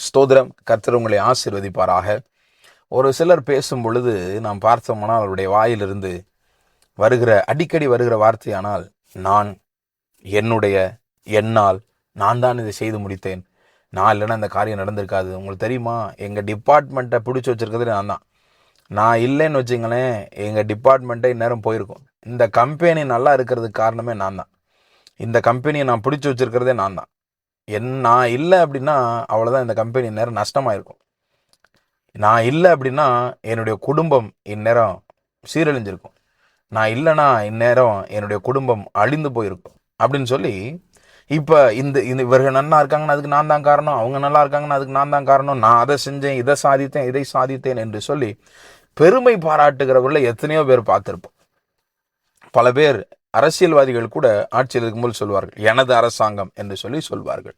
ஸ்தோத்திரம். கர்த்தர் உங்களை ஆசீர்வதிப்பாராக. ஒரு சிலர் பேசும் பொழுது நாம் பார்த்தோம்னா அவருடைய வாயிலிருந்து அடிக்கடி வருகிற வார்த்தையானால் நான், என்னுடைய, என்னால், நான் தான் இதை செய்து முடித்தேன், நான் இல்லைன்னா இந்த காரியம் நடந்திருக்காது. உங்களுக்கு தெரியுமா, எங்கள் டிபார்ட்மெண்ட்டை பிடிச்சி வச்சுருக்கிறது நான் தான். நான் இல்லைன்னு வச்சுங்களேன், எங்கள் டிபார்ட்மெண்ட்டே இந்நேரம் போயிருக்கும். இந்த கம்பெனி நல்லா இருக்கிறதுக்கு காரணமே நான் தான். இந்த கம்பெனியை நான் பிடிச்சி வச்சுருக்கிறதே நான் தான். நான் இல்லை அப்படின்னா அவ்வளோதான், இந்த கம்பெனி இந்நேரம் நஷ்டமாயிருக்கும். நான் இல்லை அப்படின்னா என்னுடைய குடும்பம் இந்நேரம் சீரழிஞ்சிருக்கும். நான் இல்லைன்னா இந்நேரம் என்னுடைய குடும்பம் அழிந்து போயிருக்கும் அப்படின்னு சொல்லி, இப்போ இந்த இவர்கள் நல்லா இருக்காங்கன்னா அதுக்கு நான் தான் காரணம், அவங்க நல்லா இருக்காங்கன்னா அதுக்கு நான் தான் காரணம், நான் அதை செஞ்சேன், இதை சாதித்தேன், இதை சாதித்தேன் என்று சொல்லி பெருமை பாராட்டுகிறவர்களை எத்தனையோ பேர் பார்த்துருப்போம். பல பேர் அரசியல்வாதிகள் கூட ஆட்சியில் இருக்கும்போது சொல்வார்கள், எனது அரசாங்கம் என்று சொல்லி சொல்வார்கள்.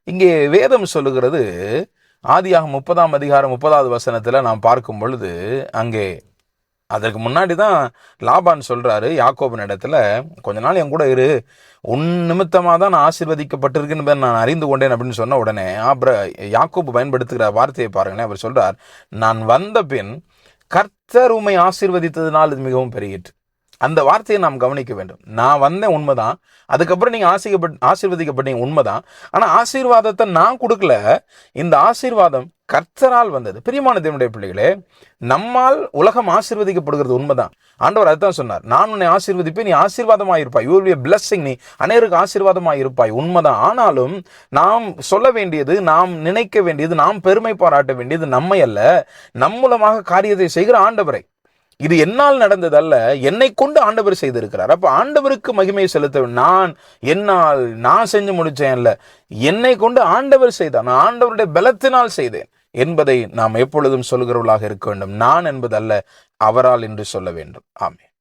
இங்கே வேதம் சொல்லுகிறது, ஆதியாகமம் 30ஆம் அதிகாரம் 30வது வசனத்தில் நாம் பார்க்கும் பொழுது, அங்கே அதற்கு முன்னாடி தான் லாபான் சொல்றாரு யாக்கோபின் இடத்துல, கொஞ்ச நாள் என் கூட இரு, உன் நிமித்தமாக தான் நான் ஆசீர்வதிக்கப்பட்டிருக்கேன்னு நான் அறிந்து கொண்டேன் அப்படின்னு சொன்ன உடனே யாக்கோபு பயன்படுத்துகிற வார்த்தையை பாருங்களேன். அவர் சொல்றார், நான் வந்த பின் கர்த்தர் உம்மை ஆசீர்வதித்ததினால் இது மிகவும் பெருகிற்று. அந்த வார்த்தையை நாம் கவனிக்க வேண்டும். நான் வந்தேன் உண்மைதான், அதுக்கப்புறம் நீங்க ஆசீர்வதிக்கப்பட்டீங்க உண்மைதான், ஆனா ஆசீர்வாதத்தை நான் கொடுக்கல, இந்த ஆசீர்வாதம் கர்த்தரால் வந்தது. பிரியமான தேவனுடைய பிள்ளைகளே, நம்மால் உலகம் ஆசீர்வதிக்கப்படுகிறது உண்மைதான். ஆண்டவர் அதுதான் சொன்னார், நான் உன்னை ஆசீர்வதிப்பேன், நீ ஆசீர்வாதமாயிருப்பாய், you will be a blessing, நீ அநேகருக்கு ஆசீர்வாதமாயிருப்பாய், உண்மைதான். ஆனாலும் நாம் சொல்ல வேண்டியது, நாம் நினைக்க வேண்டியது, நாம் பெருமை பாராட்ட வேண்டியது நம்மை அல்ல, நம் மூலமாக காரியத்தை செய்கிற ஆண்டவரை. இது என்னால் நடந்தது அல்ல, என்னை கொண்டு ஆண்டவர் செய்திருக்கிறார். அப்ப ஆண்டவருக்கு மகிமை செலுத்த, நான் செஞ்சு முடிச்சேன் அல்ல, என்னை கொண்டு ஆண்டவர் செய்தார், நான் ஆண்டவருடைய பலத்தினால் செய்தேன் என்பதை நாம் எப்பொழுதும் சொல்கிறவர்களாக இருக்க வேண்டும். நான் என்பது அல்ல, அவரால் என்று சொல்ல வேண்டும். ஆமென்.